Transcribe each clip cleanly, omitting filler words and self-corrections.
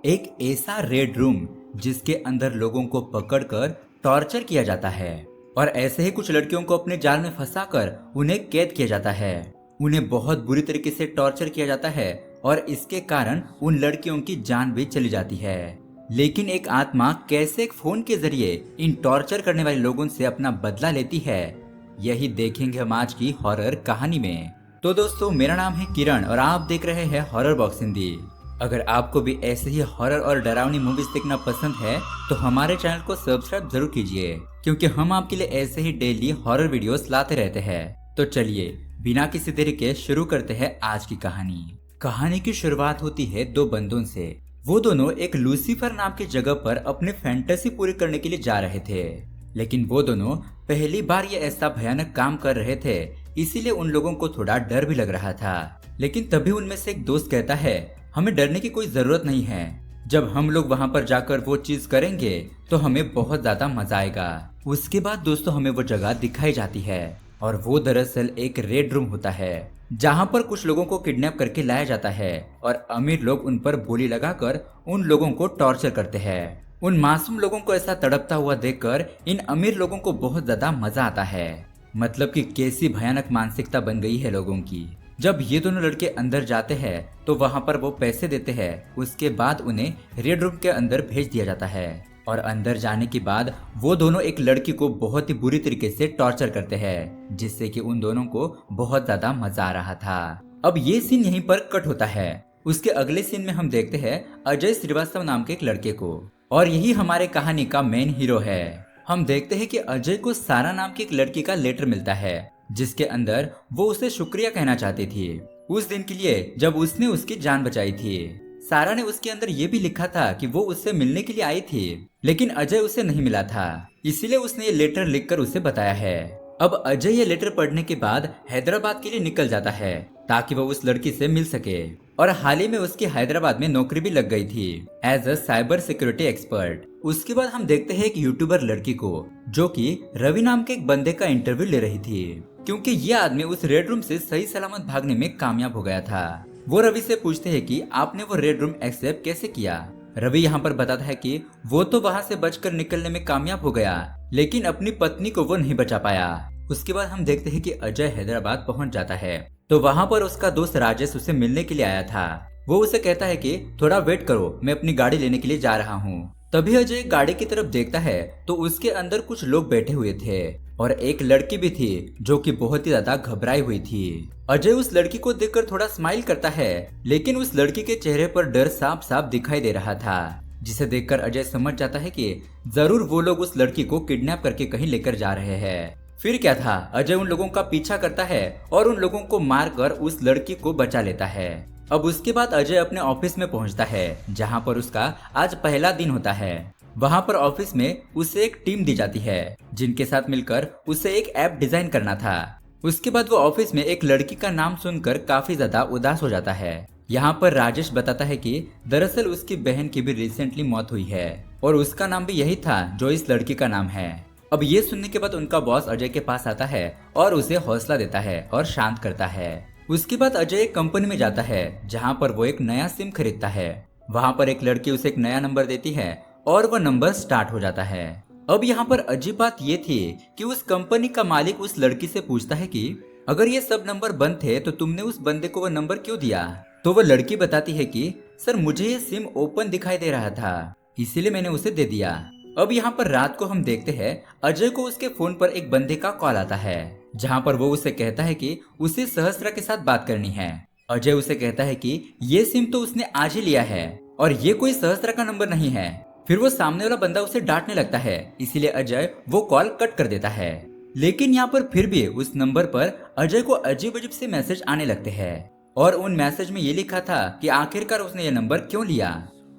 एक ऐसा red room जिसके अंदर लोगों को पकड़कर टॉर्चर किया जाता है और ऐसे ही कुछ लड़कियों को अपने जाल में फंसाकर उन्हें कैद किया जाता है। उन्हें बहुत बुरी तरीके से टॉर्चर किया जाता है और इसके कारण उन लड़कियों की जान भी चली जाती है। लेकिन एक आत्मा कैसे एक फोन के जरिए इन टॉर्चर करने वाले लोगों से अपना बदला लेती है, यही देखेंगे हम आज की हॉरर कहानी में। तो दोस्तों, मेरा नाम है किरण और आप देख रहे हैं हॉरर बॉक्स हिंदी। अगर आपको भी ऐसे ही हॉरर और डरावनी मूवीज देखना पसंद है तो हमारे चैनल को सब्सक्राइब जरूर कीजिए, क्योंकि हम आपके लिए ऐसे ही डेली हॉरर वीडियोस लाते रहते हैं। तो चलिए बिना किसी देरी के शुरू करते हैं आज की कहानी। कहानी की शुरुआत होती है दो बंदों से। वो दोनों एक लूसीफर नाम की जगह पर अपनी फैंटेसी पूरी करने के लिए जा रहे थे, लेकिन वो दोनों पहली बार ये ऐसा भयानक काम कर रहे थे, इसीलिए उन लोगों को थोड़ा डर भी लग रहा था। लेकिन तभी उनमें से एक दोस्त कहता है, हमें डरने की कोई जरूरत नहीं है। जब हम लोग वहाँ पर जाकर वो चीज करेंगे तो हमें बहुत ज्यादा मजा आएगा। उसके बाद दोस्तों हमें वो जगह दिखाई जाती है और वो दरअसल एक रेड रूम होता है, जहाँ पर कुछ लोगों को किडनैप करके लाया जाता है और अमीर लोग उन पर बोली लगाकर उन लोगों को टॉर्चर करते हैं। उन मासूम लोगों को ऐसा तड़पता हुआ देखकर इन अमीर लोगों को बहुत ज्यादा मजा आता है। मतलब कि कैसी भयानक मानसिकता बन गई है लोगों की। जब ये दोनों लड़के अंदर जाते हैं तो वहाँ पर वो पैसे देते हैं। उसके बाद उन्हें रेड रूम के अंदर भेज दिया जाता है और अंदर जाने के बाद वो दोनों एक लड़की को बहुत ही बुरी तरीके से टॉर्चर करते हैं, जिससे कि उन दोनों को बहुत ज्यादा मजा आ रहा था। अब ये सीन यहीं पर कट होता है। उसके अगले सीन में हम देखते हैं अजय श्रीवास्तव नाम के एक लड़के को, और यही हमारे कहानी का मेन हीरो है। हम देखते हैं कि अजय को सारा नाम की एक लड़की का लेटर मिलता है, जिसके अंदर वो उसे शुक्रिया कहना चाहती थी उस दिन के लिए जब उसने उसकी जान बचाई थी। सारा ने उसके अंदर ये भी लिखा था कि वो उससे मिलने के लिए आई थी, लेकिन अजय उसे नहीं मिला था, इसीलिए उसने ये लेटर लिखकर उसे बताया है। अब अजय ये लेटर पढ़ने के बाद हैदराबाद के लिए निकल जाता है ताकि वो उस लड़की से मिल सके, और हाल ही में उसकी हैदराबाद में नौकरी भी लग गई थी as a cyber security expert. उसके बाद हम देखते हैं एक यूट्यूबर लड़की को, जो कि रवि नाम के एक बंदे का इंटरव्यू ले रही थी, क्योंकि ये आदमी उस रेड रूम से सही सलामत भागने में कामयाब हो गया था। वो रवि से पूछते हैं कि आपने वो रेड रूम एक्सेप्ट कैसे किया। रवि यहाँ पर बताता है कि वो तो वहाँ से बचकर निकलने में कामयाब हो गया, लेकिन अपनी पत्नी को वो नहीं बचा पाया। उसके बाद हम देखते हैं कि अजय हैदराबाद पहुंच जाता है तो वहाँ पर उसका दोस्त राजेश उसे मिलने के लिए आया था। वो उसे कहता है कि थोड़ा वेट करो, मैं अपनी गाड़ी लेने के लिए जा रहा हूँ। तभी अजय गाड़ी की तरफ देखता है तो उसके अंदर कुछ लोग बैठे हुए थे और एक लड़की भी थी जो कि बहुत ही ज्यादा घबराई हुई थी। अजय उस लड़की को देखकर थोड़ा स्माइल करता है, लेकिन उस लड़की के चेहरे पर डर साफ साफ दिखाई दे रहा था, जिसे देखकर अजय समझ जाता है कि जरूर वो लोग उस लड़की को किडनैप करके कहीं लेकर जा रहे हैं। फिर क्या था, अजय उन लोगों का पीछा करता है और उन लोगों को मारकर उस लड़की को बचा लेता है। अब उसके बाद अजय अपने ऑफिस में पहुंचता है, जहां पर उसका आज पहला दिन होता है। वहां पर ऑफिस में उसे एक टीम दी जाती है, जिनके साथ मिलकर उसे एक ऐप डिजाइन करना था। उसके बाद वो ऑफिस में एक लड़की का नाम सुनकर काफी ज्यादा उदास हो जाता है। यहाँ पर राजेश बताता है कि दरअसल उसकी बहन की भी रिसेंटली मौत हुई है और उसका नाम भी यही था जो इस लड़की का नाम है। अब ये सुनने के बाद उनका बॉस अजय के पास आता है और उसे हौसला देता है और शांत करता है। उसके बाद अजय एक कंपनी में जाता है जहाँ पर वो एक नया सिम खरीदता है। वहाँ पर एक लड़की उसे एक नया नंबर देती है और वह नंबर स्टार्ट हो जाता है। अब यहाँ पर अजीब बात ये थी कि उस कंपनी का मालिक उस लड़की से पूछता है कि अगर ये सब नंबर बंद थे तो तुमने उस बंदे को वह नंबर क्यों दिया। तो वह लड़की बताती है कि सर, मुझे ये सिम ओपन दिखाई दे रहा था, इसीलिए मैंने उसे दे दिया। अब यहाँ पर रात को हम देखते हैं अजय को उसके फोन पर एक बंदे का कॉल आता है, जहाँ पर वो उसे कहता है कि उसे सहस्त्रा के साथ बात करनी है। अजय उसे कहता है कि ये सिम तो उसने आज ही लिया है और ये कोई सहस्त्रा का नंबर नहीं है। फिर वो सामने वाला बंदा उसे डांटने लगता है, इसीलिए अजय वो कॉल कट कर देता है। लेकिन यहाँ पर फिर भी उस नंबर पर अजय को अजीब अजीब से मैसेज आने लगते हैं और उन मैसेज में ये लिखा था कि आखिरकार उसने ये नंबर क्यों लिया।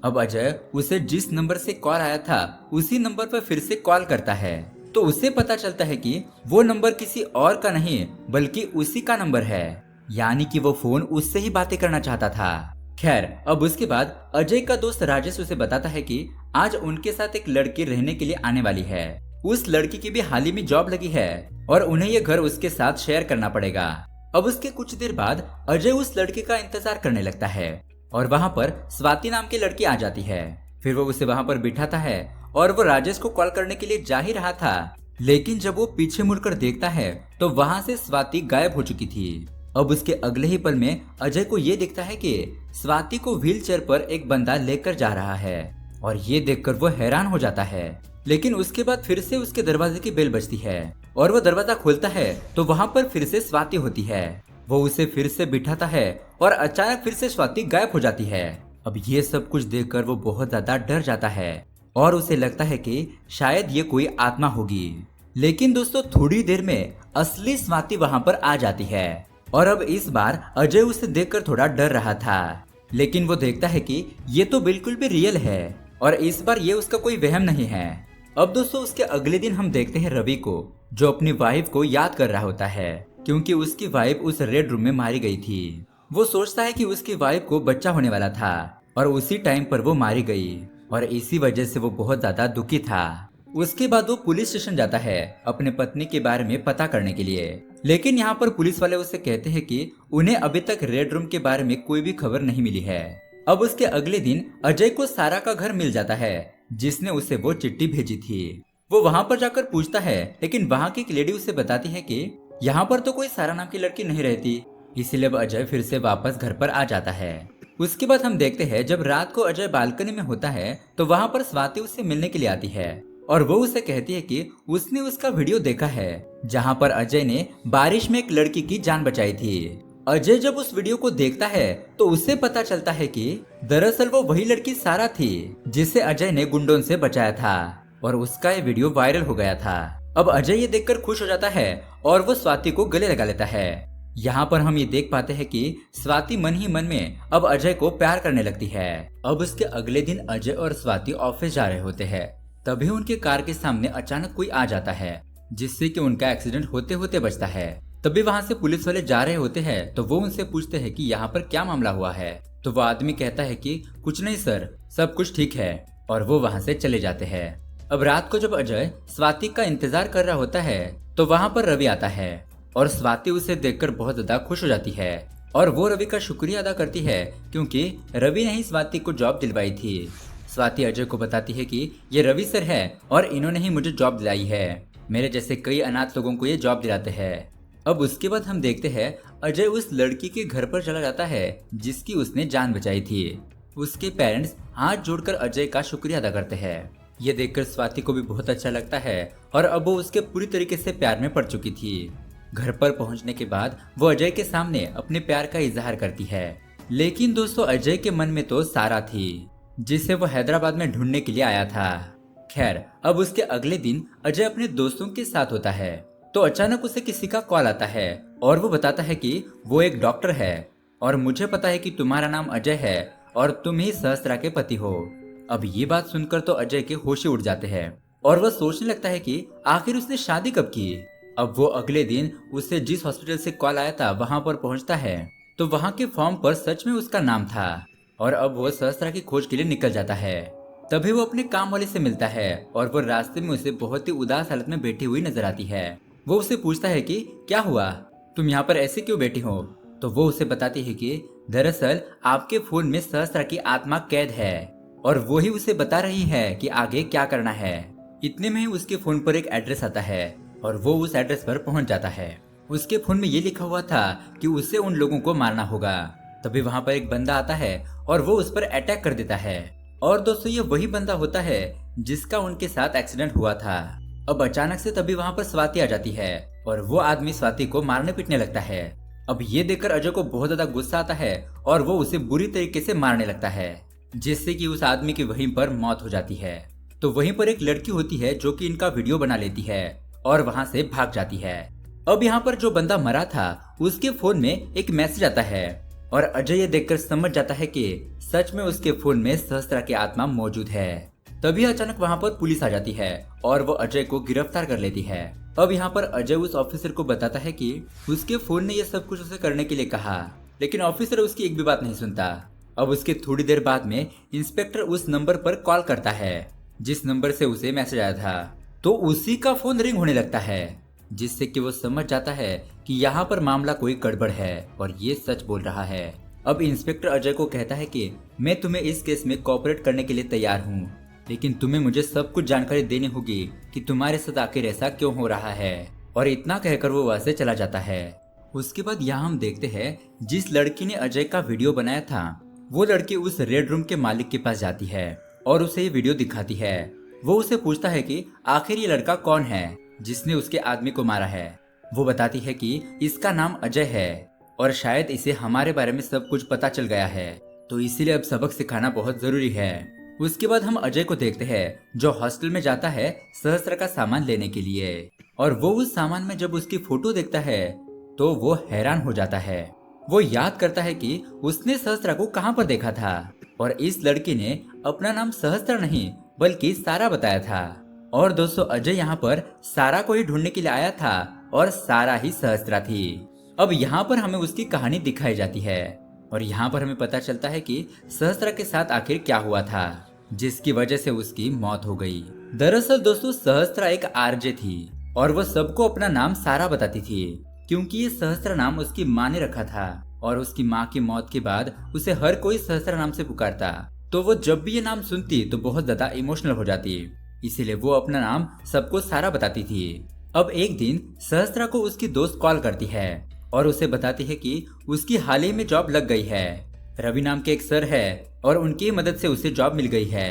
अब अजय उसे जिस नंबर से कॉल आया था उसी नंबर पर फिर से कॉल करता है तो उसे पता चलता है कि वो नंबर किसी और का नहीं बल्कि उसी का नंबर है, यानी कि वो फोन उससे ही बातें करना चाहता था। खैर, अब उसके बाद अजय का दोस्त राजेश उसे बताता है कि आज उनके साथ एक लड़की रहने के लिए आने वाली है। उस लड़की की भी हाल ही में जॉब लगी है और उन्हें ये घर उसके साथ शेयर करना पड़ेगा। अब उसके कुछ देर बाद अजय उस लड़की का इंतजार करने लगता है। और वहाँ पर स्वाति नाम की लड़की आ जाती है। फिर वो उसे वहाँ पर बिठाता है और वो राजेश को कॉल करने के लिए जा ही रहा था, लेकिन जब वो पीछे मुड़कर देखता है तो वहाँ से स्वाति गायब हो चुकी थी। अब उसके अगले ही पल में अजय को ये दिखता है कि स्वाति को व्हीलचेयर पर एक बंदा लेकर जा रहा है और ये देखकर वो हैरान हो जाता है। लेकिन उसके बाद फिर से उसके दरवाजे की बेल बजती है और वो दरवाजा खोलता है तो वहाँ पर फिर से स्वाति होती है। वो उसे फिर से बिठाता है और अचानक फिर से स्वाति गायब हो जाती है। अब ये सब कुछ देखकर वो बहुत ज्यादा डर जाता है और उसे लगता है कि शायद ये कोई आत्मा होगी। लेकिन दोस्तों थोड़ी देर में असली स्वाति वहाँ पर आ जाती है और अब इस बार अजय उसे देखकर थोड़ा डर रहा था, लेकिन वो देखता है कि ये तो बिल्कुल भी रियल है और इस बार ये उसका कोई वहम नहीं है। अब दोस्तों उसके अगले दिन हम देखते हैं रवि को, जो अपनी वाइफ को याद कर रहा होता है क्योंकि उसकी वाइफ उस रेड रूम में मारी गई थी। वो सोचता है कि उसकी वाइफ को बच्चा होने वाला था और उसी टाइम पर वो मारी गई और इसी वजह से वो बहुत ज्यादा दुखी था। उसके बाद वो पुलिस स्टेशन जाता है अपने पत्नी के बारे में पता करने के लिए, लेकिन यहाँ पर पुलिस वाले उसे कहते हैं कि उन्हें अभी तक रेड रूम के बारे में कोई भी खबर नहीं मिली है। अब उसके अगले दिन अजय को सारा का घर मिल जाता है जिसने उसे वो चिट्ठी भेजी थी। वो वहाँ पर जाकर पूछता है, लेकिन वहाँ की एक लेडी उसे बताती है कि यहाँ पर तो कोई सारा नाम की लड़की नहीं रहती, इसीलिए अब अजय फिर से वापस घर पर आ जाता है। उसके बाद हम देखते हैं जब रात को अजय बालकनी में होता है तो वहाँ पर स्वाति उससे मिलने के लिए आती है और वो उसे कहती है कि उसने उसका वीडियो देखा है जहाँ पर अजय ने बारिश में एक लड़की की जान बचाई थी। अजय जब उस वीडियो को देखता है तो उससे पता चलता है कि दरअसल वो वही लड़की सारा थी जिसे अजय ने गुंडों से बचाया था और उसका ये वीडियो वायरल हो गया था। अब अजय ये देखकर खुश हो जाता है और वो स्वाति को गले लगा लेता है। यहाँ पर हम ये देख पाते हैं कि स्वाति मन ही मन में अब अजय को प्यार करने लगती है। अब उसके अगले दिन अजय और स्वाति ऑफिस जा रहे होते हैं, तभी उनके कार के सामने अचानक कोई आ जाता है जिससे कि उनका एक्सीडेंट होते होते बचता है। तभी वहाँ से पुलिस वाले जा रहे होते हैं तो वो उनसे पूछते हैं कि यहाँ पर क्या मामला हुआ है। तो वो आदमी कहता है कि कुछ नहीं सर, सब कुछ ठीक है, और वो वहाँ से चले जाते हैं। अब रात को जब अजय स्वाति का इंतजार कर रहा होता है तो वहाँ पर रवि आता है और स्वाति उसे देखकर बहुत ज्यादा खुश हो जाती है और वो रवि का शुक्रिया अदा करती है क्योंकि रवि ने ही स्वाति को जॉब दिलवाई थी। स्वाति अजय को बताती है कि ये रवि सर है और इन्होंने ही मुझे जॉब दिलाई है, मेरे जैसे कई अनाथ लोगों को ये जॉब दिलाते हैं। अब उसके बाद हम देखते हैं अजय उस लड़की के घर पर चला जाता है जिसकी उसने जान बचाई थी। उसके पेरेंट्स हाथ जोड़कर अजय का शुक्रिया अदा करते हैं। ये देखकर स्वाति को भी बहुत अच्छा लगता है और अब वो उसके पूरी तरीके से प्यार में पड़ चुकी थी। घर पर पहुंचने के बाद वो अजय के सामने अपने प्यार का इजहार करती है, लेकिन दोस्तों अजय के मन में तो सारा थी जिसे वो हैदराबाद में ढूंढने के लिए आया था। खैर अब उसके अगले दिन अजय अपने दोस्तों के साथ होता है तो अचानक उसे किसी का कॉल आता है और वो बताता है कि वो एक डॉक्टर है और मुझे पता है कि तुम्हारा नाम अजय है और तुम ही सहस्त्रा के पति हो। अब ये बात सुनकर तो अजय के होश उड़ जाते हैं और वह सोचने लगता है कि आखिर उसने शादी कब की। अब वो अगले दिन उसे जिस हॉस्पिटल से कॉल आया था वहां पर पहुंचता है तो वहां के फॉर्म पर सच में उसका नाम था और अब वो सहस्त्रा की खोज के लिए निकल जाता है। तभी वो अपने काम वाले से मिलता है और वो रास्ते में उसे बहुत ही उदास हालत में बैठी हुई नजर आती है। वो उसे पूछता है कि क्या हुआ, तुम यहाँ पर ऐसे क्यों बैठी हो। तो वो उसे बताती है कि दरअसल आपके फोन में सहस्त्रा की आत्मा कैद है और वो ही उसे बता रही है कि आगे क्या करना है। इतने में ही उसके फोन पर एक एड्रेस आता है और वो उस एड्रेस पर पहुंच जाता है। उसके फोन में ये लिखा हुआ था कि उसे उन लोगों को मारना होगा। तभी वहां पर एक बंदा आता है और वो उस पर अटैक कर देता है और दोस्तों ये वही बंदा होता है जिसका उनके साथ एक्सीडेंट हुआ था। अब अचानक से तभी वहां पर स्वाति आ जाती है और वो आदमी स्वाति को मारने पीटने लगता है। अब ये देखकर अजय को बहुत ज्यादा गुस्सा आता है और वो उसे बुरी तरीके से मारने लगता है जिससे कि उस आदमी की वहीं पर मौत हो जाती है। तो वहीं पर एक लड़की होती है जो कि इनका वीडियो बना लेती है और वहां से भाग जाती है। अब यहाँ पर जो बंदा मरा था उसके फोन में एक मैसेज आता है और अजय ये देखकर समझ जाता है कि सच में उसके फोन में सहस्त्रा की आत्मा मौजूद है। तभी अचानक वहाँ पर पुलिस आ जाती है और वो अजय को गिरफ्तार कर लेती है। अब यहाँ पर अजय उस ऑफिसर को बताता है कि उसके फोन ने ये सब कुछ उसे करने के लिए कहा, लेकिन ऑफिसर उसकी एक भी बात नहीं सुनता। अब उसके थोड़ी देर बाद में इंस्पेक्टर उस नंबर पर कॉल करता है जिस नंबर से उसे मैसेज आया था, तो उसी का फोन रिंग होने लगता है जिससे कि वो समझ जाता है कि यहाँ पर मामला कोई गड़बड़ है और ये सच बोल रहा है। अब इंस्पेक्टर अजय को कहता है कि मैं तुम्हें इस केस में कोऑपरेट करने के लिए तैयार हूँ, लेकिन तुम्हें मुझे सब कुछ जानकारी देनी होगी कि तुम्हारे साथ आखिर ऐसा क्यों हो रहा है। और इतना कहकर वो वहां से चला जाता है। उसके बाद यहाँ हम देखते हैं जिस लड़की ने अजय का वीडियो बनाया था वो लड़की उस रेड रूम के मालिक के पास जाती है और उसे ये वीडियो दिखाती है। वो उसे पूछता है कि आखिर ये लड़का कौन है जिसने उसके आदमी को मारा है। वो बताती है कि इसका नाम अजय है और शायद इसे हमारे बारे में सब कुछ पता चल गया है, तो इसीलिए अब सबक सिखाना बहुत जरूरी है। उसके बाद हम अजय को देखते हैं जो हॉस्टल में जाता है सहस्त्र का सामान लेने के लिए, और वो उस सामान में जब उसकी फोटो देखता है तो वो हैरान हो जाता है। वो याद करता है कि उसने सहस्त्र को कहाँ पर देखा था और इस लड़की ने अपना नाम सहस्त्र नहीं बल्कि सारा बताया था। और दोस्तों अजय यहाँ पर सारा को ही ढूंढने के लिए आया था और सारा ही सहस्त्रा थी। अब यहाँ पर हमें उसकी कहानी दिखाई जाती है और यहाँ पर हमें पता चलता है कि सहस्त्रा के साथ आखिर क्या हुआ था जिसकी वजह से उसकी मौत हो गई। दरअसल दोस्तों सहस्त्रा एक आरजे थी और वो सबको अपना नाम सारा बताती थी क्योंकि ये सहस्त्र नाम उसकी माँ ने रखा था और उसकी माँ की मौत के बाद उसे हर कोई सहस्त्र नाम से पुकारता, तो वो जब भी ये नाम सुनती तो बहुत ज्यादा इमोशनल हो जाती, इसीलिए वो अपना नाम सबको सारा बताती थी। अब एक दिन सहस्त्रा को उसकी दोस्त कॉल करती है और उसे बताती है कि उसकी हाल ही में जॉब लग गई है। रवि नाम के एक सर है और उनकी मदद से उसे जॉब मिल गई है।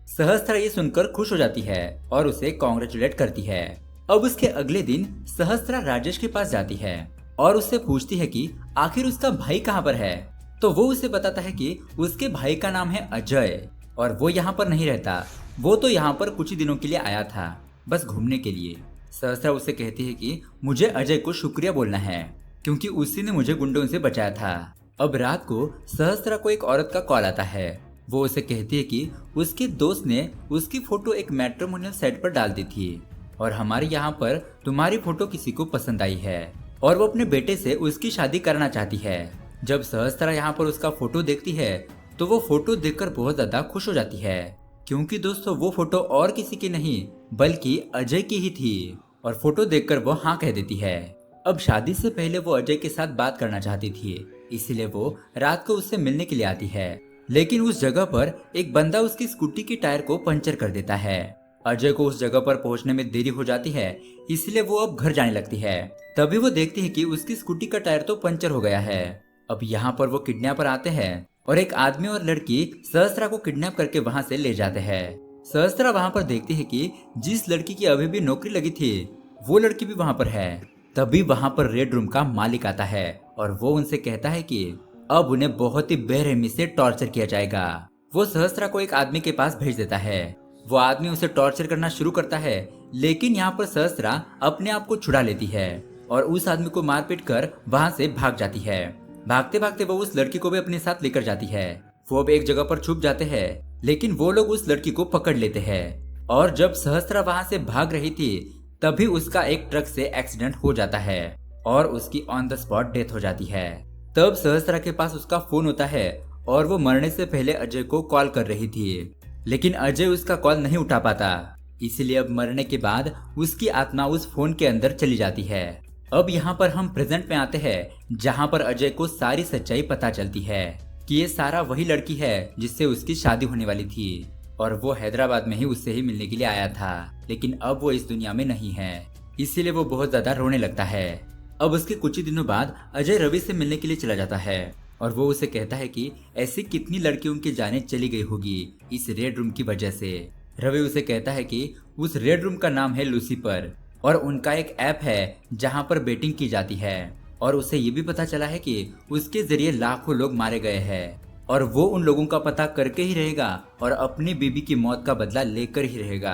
सहस्त्रा ये सुनकर खुश हो जाती है और उसे कॉन्ग्रेचुलेट करती है। अब उसके अगले दिन सहस्त्रा राजेश के पास जाती है और उससे पूछती है कि आखिर उसका भाई कहाँ पर है, तो वो उसे बताता है कि उसके भाई का नाम है अजय और वो यहाँ पर नहीं रहता, वो तो यहाँ पर कुछ ही दिनों के लिए आया था बस घूमने के लिए। सहस्त्रा उसे कहती है कि मुझे अजय को शुक्रिया बोलना है क्योंकि उसी ने मुझे गुंडों से बचाया था। अब रात को सहस्त्रा को एक औरत का कॉल आता है। वो उसे कहती है कि उसके दोस्त ने उसकी फोटो एक मैट्रिमोनियल साइट पर डाल दी थी और हमारे यहाँ पर तुम्हारी फोटो किसी को पसंद आई है और वो अपने बेटे से उसकी शादी करना चाहती है। जब सहस्त्रा यहाँ पर उसका फोटो देखती है तो वो फोटो देखकर बहुत ज्यादा खुश हो जाती है क्योंकि दोस्तों वो फोटो और किसी की नहीं बल्कि अजय की ही थी और फोटो देखकर वो हाँ कह देती है। अब शादी से पहले वो अजय के साथ बात करना चाहती थी, इसीलिए वो रात को उससे मिलने के लिए आती है, लेकिन उस जगह पर एक बंदा उसकी स्कूटी की टायर को पंचर कर देता है। अजय को उस जगह पर पहुंचने में देरी हो जाती है, इसलिए वो अब घर जाने लगती है। तभी वो देखती है कि उसकी स्कूटी का टायर तो पंचर हो गया है। अब यहाँ पर वो किडनैपर आते हैं और एक आदमी और लड़की सहस्त्रा को किडनैप करके वहाँ से ले जाते हैं। सहस्त्रा वहाँ पर देखती है कि जिस लड़की की अभी भी नौकरी लगी थी वो लड़की भी वहाँ पर है। तभी वहाँ पर रेड रूम का मालिक आता है और वो उनसे कहता है कि अब उन्हें बहुत ही बेरहमी से टॉर्चर किया जाएगा। वो सहस्त्रा को एक आदमी के पास भेज देता है। वो आदमी उसे टॉर्चर करना शुरू करता है, लेकिन यहाँ पर सहस्त्रा अपने आप को छुड़ा लेती है और उस आदमी को मारपीट कर वहाँ से भाग जाती है। भागते भागते वो उस लड़की को भी अपने साथ लेकर जाती है। वो अब एक जगह पर छुप जाते हैं, लेकिन वो लोग उस लड़की को पकड़ लेते हैं और जब सहस्त्रा वहाँ से भाग रही थी तभी उसका एक ट्रक से एक्सीडेंट हो जाता है और उसकी ऑन द स्पॉट डेथ हो जाती है। तब सहस्त्रा के पास उसका फोन होता है और वो मरने से पहले अजय को कॉल कर रही थी, लेकिन अजय उसका कॉल नहीं उठा पाता, इसलिए अब मरने के बाद उसकी आत्मा उस फोन के अंदर चली जाती है। अब यहाँ पर हम प्रेजेंट में आते हैं जहाँ पर अजय को सारी सच्चाई पता चलती है कि ये सारा वही लड़की है जिससे उसकी शादी होने वाली थी और वो हैदराबाद में ही उससे ही मिलने के लिए आया था, लेकिन अब वो इस दुनिया में नहीं है, इसीलिए वो बहुत ज्यादा रोने लगता है। अब उसके कुछ ही दिनों बाद अजय रवि से मिलने के लिए चला जाता है और वो उसे कहता है कि ऐसी कितनी लड़कियों की जानें चली गई होगी इस रेड रूम की वजह से। रवि उसे कहता है कि उस रेड रूम का नाम है लूसीफर और उनका एक ऐप है जहां पर बेटिंग की जाती है और उसे ये भी पता चला है कि उसके जरिए लाखों लोग मारे गए हैं और वो उन लोगों का पता करके ही रहेगा और अपनी बीबी की मौत का बदला लेकर ही रहेगा।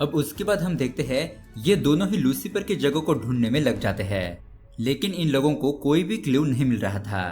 अब उसके बाद हम देखते हैं ये दोनों ही लूसीफर की जगह को ढूंढने में लग जाते हैं, लेकिन इन लोगों को कोई भी क्लू नहीं मिल रहा था।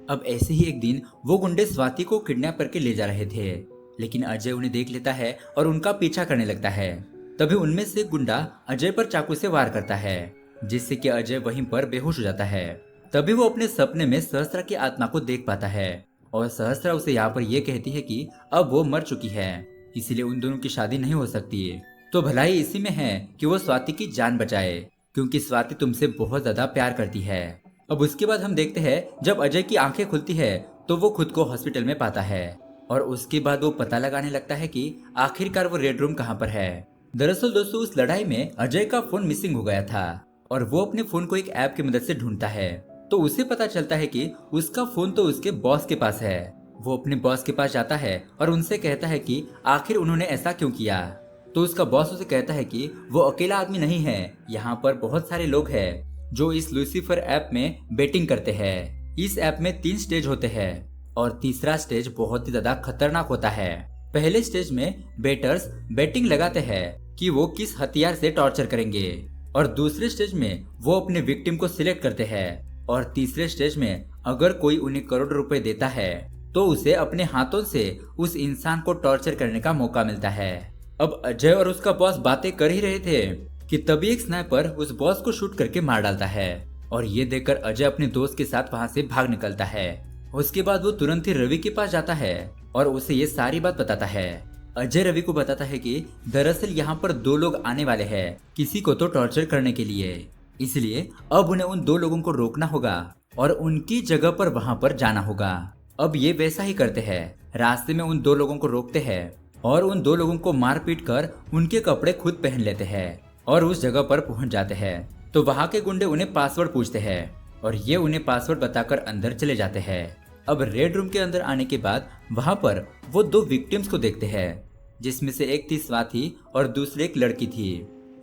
अब ऐसे ही एक दिन वो गुंडे स्वाति को किडनैप करके ले जा रहे थे, लेकिन अजय उन्हें देख लेता है और उनका पीछा करने लगता है। तभी उनमें से एक गुंडा अजय पर चाकू से वार करता है, जिससे कि अजय वहीं पर बेहोश हो जाता है। तभी वो अपने सपने में सहस्त्रा की आत्मा को देख पाता है और सहस्त्रा उसे यहाँ पर ये कहती है कि अब वो मर चुकी है, इसलिए उन दोनों की शादी नहीं हो सकती। तो भलाई इसी में है कि वो स्वाति की जान बचाए, क्योंकि स्वाति तुमसे बहुत ज्यादा प्यार करती है। अब उसके बाद हम देखते हैं जब अजय की आंखें खुलती है तो वो खुद को हॉस्पिटल में पाता है और उसके बाद वो पता लगाने लगता है कि आखिरकार वो रेड रूम कहाँ पर है। दरअसल दोस्तों उस लड़ाई में अजय का फोन मिसिंग हो गया था और वो अपने फोन को एक ऐप की मदद से ढूंढता है। तो उसे पता चलता है कि उसका फोन तो उसके बॉस के पास है। वो अपने बॉस के पास जाता है और उनसे कहता है कि आखिर उन्होंने ऐसा क्यों किया। तो उसका बॉस उसे कहता है कि वो अकेला आदमी नहीं है, यहाँ पर बहुत सारे लोग हैं जो इस लूसीफर ऐप में बेटिंग करते हैं। इस ऐप में 3 स्टेज होते हैं और तीसरा स्टेज बहुत ही ज्यादा खतरनाक होता है। पहले स्टेज में बेटर्स बेटिंग लगाते हैं कि वो किस हथियार से टॉर्चर करेंगे और दूसरे स्टेज में वो अपने विक्टिम को सिलेक्ट करते हैं और तीसरे स्टेज में अगर कोई उन्हें करोड़ रुपए देता है तो उसे अपने हाथों से उस इंसान को टॉर्चर करने का मौका मिलता है। अब अजय और उसका बॉस बातें कर ही रहे थे कि तभी एक स्नाइपर उस बॉस को शूट करके मार डालता है और ये देखकर अजय अपने दोस्त के साथ वहां से भाग निकलता है। उसके बाद वो तुरंत ही रवि के पास जाता है और उसे ये सारी बात बताता है। अजय रवि को बताता है कि दरअसल यहाँ पर 2 लोग आने वाले हैं किसी को तो टॉर्चर करने के लिए, इसलिए अब उन्हें उन 2 लोगों को रोकना होगा और उनकी जगह पर वहां पर जाना होगा। अब ये वैसा ही करते हैं, रास्ते में उन 2 लोगों को रोकते हैं और उन 2 लोगों को मार पीट कर उनके कपड़े खुद पहन लेते हैं और उस जगह पर पहुंच जाते हैं। तो वहां के गुंडे उन्हें पासवर्ड पूछते हैं और ये उन्हें पासवर्ड बताकर अंदर चले जाते हैं। अब रेड रूम के अंदर आने के बाद वहां पर वो 2 विक्टिम्स को देखते हैं जिसमें से एक थी स्वाति और दूसरी एक लड़की थी।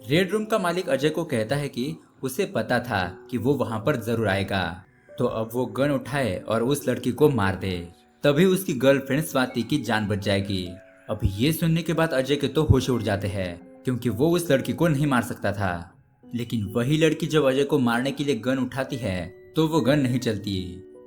रेड रूम का मालिक अजय को कहता है कि उसे पता था कि वो वहां पर जरूर आएगा, तो अब वो गन उठाए और उस लड़की को मार दे, तभी उसकी गर्लफ्रेंड स्वाति की जान बच जाएगी। अब ये सुनने के बाद अजय के तो होश उड़ जाते हैं क्योंकि वो उस लड़की को नहीं मार सकता था। लेकिन वही लड़की जब अजय को मारने के लिए गन उठाती है तो वो गन नहीं चलती।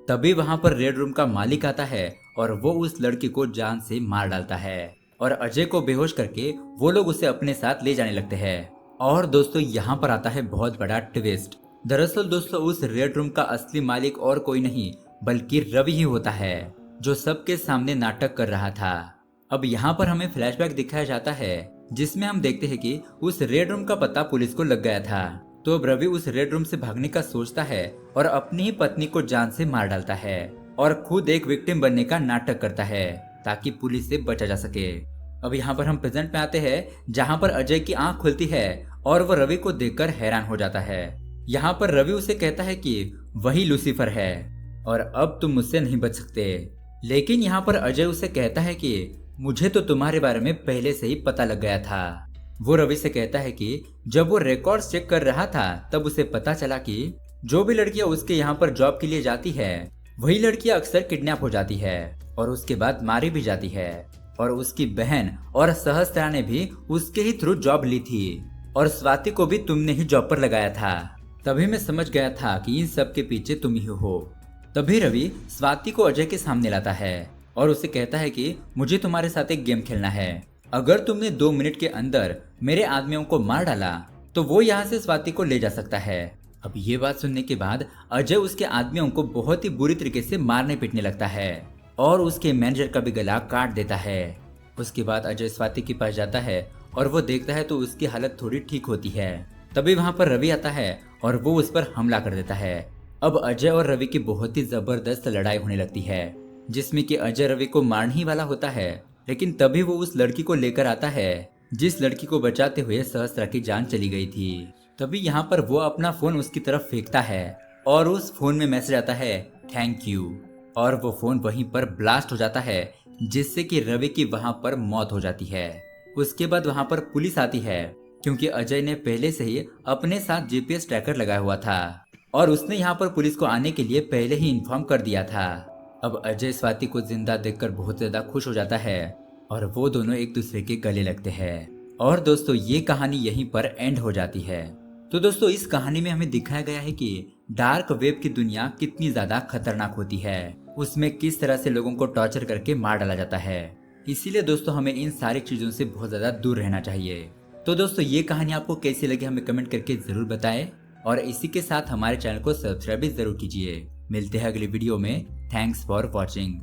तभी वहां पर रेड रूम का मालिक आता है और वो उस लड़की को जान से मार डालता है और अजय को बेहोश करके वो लोग उसे अपने साथ ले जाने लगते हैं। और दोस्तों यहाँ पर आता है बहुत बड़ा ट्विस्ट। दरअसल दोस्तों उस रेड रूम का असली मालिक और कोई नहीं बल्कि रवि ही होता है जो सबके सामने नाटक कर रहा था। अब यहाँ पर हमें फ्लैशबैक दिखाया जाता है जिसमें हम देखते हैं कि उस रेड रूम का पता पुलिस को लग गया था। तो अब रवि उस रेड रूम से भागने का सोचता है और अपनी ही पत्नी को जान से मार डालता है और खुद एक विक्टिम बनने का नाटक करता है ताकि पुलिस से बचा जा सके। अब यहाँ पर हम प्रेजेंट में आते हैं जहाँ पर अजय की आंख खुलती है और वह रवि को देखकर हैरान हो जाता है। यहाँ पर रवि उसे कहता है कि वही लूसीफर है और अब तुम मुझसे नहीं बच सकते। लेकिन यहाँ पर अजय उसे कहता है कि मुझे तो तुम्हारे बारे में पहले से ही पता लग गया था। वो रवि से कहता है कि जब वो रिकॉर्ड्स चेक कर रहा था तब उसे पता चला कि जो भी लड़कियां उसके यहाँ पर जॉब के लिए जाती है वही लड़कियां अक्सर किडनैप हो जाती है और उसके बाद मारी भी जाती है और उसकी बहन और सहस्त्रा ने भी उसके ही थ्रू जॉब ली थी और स्वाति को भी तुमने ही जॉब पर लगाया था। तभी मैं समझ गया था कि इन सब के पीछे तुम ही हो। तभी रवि स्वाति को अजय के सामने लाता है और उसे कहता है कि मुझे तुम्हारे साथ एक गेम खेलना है। अगर तुमने 2 मिनट के अंदर मेरे आदमियों को मार डाला तो वो यहाँ से स्वाति को ले जा सकता है। अब ये बात सुनने के बाद अजय उसके आदमियों को बहुत ही बुरी तरीके से मारने पीटने लगता है और उसके मैनेजर का भी गला काट देता है। उसके बाद अजय स्वाति के पास जाता है और वो देखता है तो उसकी हालत थोड़ी ठीक होती है। तभी वहां पर रवि आता है और वो उस पर हमला कर देता है। अब अजय और रवि की बहुत ही जबरदस्त लड़ाई होने लगती है जिसमें कि अजय रवि को मारने ही वाला होता है, लेकिन तभी वो उस लड़की को लेकर आता है जिस लड़की को बचाते हुए सहस्त्रा की जान चली गई थी। तभी यहाँ पर वो अपना फोन उसकी तरफ फेंकता है और उस फोन में मैसेज आता है थैंक यू और वो फोन वहीं पर ब्लास्ट हो जाता है जिससे कि रवि की वहां पर मौत हो जाती है। उसके बाद वहां पर पुलिस आती है क्योंकि अजय ने पहले से ही अपने साथ जीपीएस ट्रैकर लगाया हुआ था और उसने यहाँ पर पुलिस को आने के लिए पहले ही इन्फॉर्म कर दिया था। अब अजय स्वाति को जिंदा देखकर बहुत ज्यादा खुश हो जाता है और वो दोनों एक दूसरे के गले लगते हैं। और दोस्तों ये कहानी यहीं पर एंड हो जाती है। तो दोस्तों इस कहानी में हमें दिखाया गया है कि डार्क वेब की दुनिया कितनी ज्यादा खतरनाक होती है, उसमें किस तरह से लोगों को टॉर्चर करके मार डाला जाता है। इसीलिए दोस्तों हमें इन सारी चीजों से बहुत ज्यादा दूर रहना चाहिए। तो दोस्तों ये कहानी आपको कैसी लगी हमें कमेंट करके जरूर बताएं और इसी के साथ हमारे चैनल को सब्सक्राइब भी जरूर कीजिए। मिलते हैं अगली वीडियो में। Thanks for watching.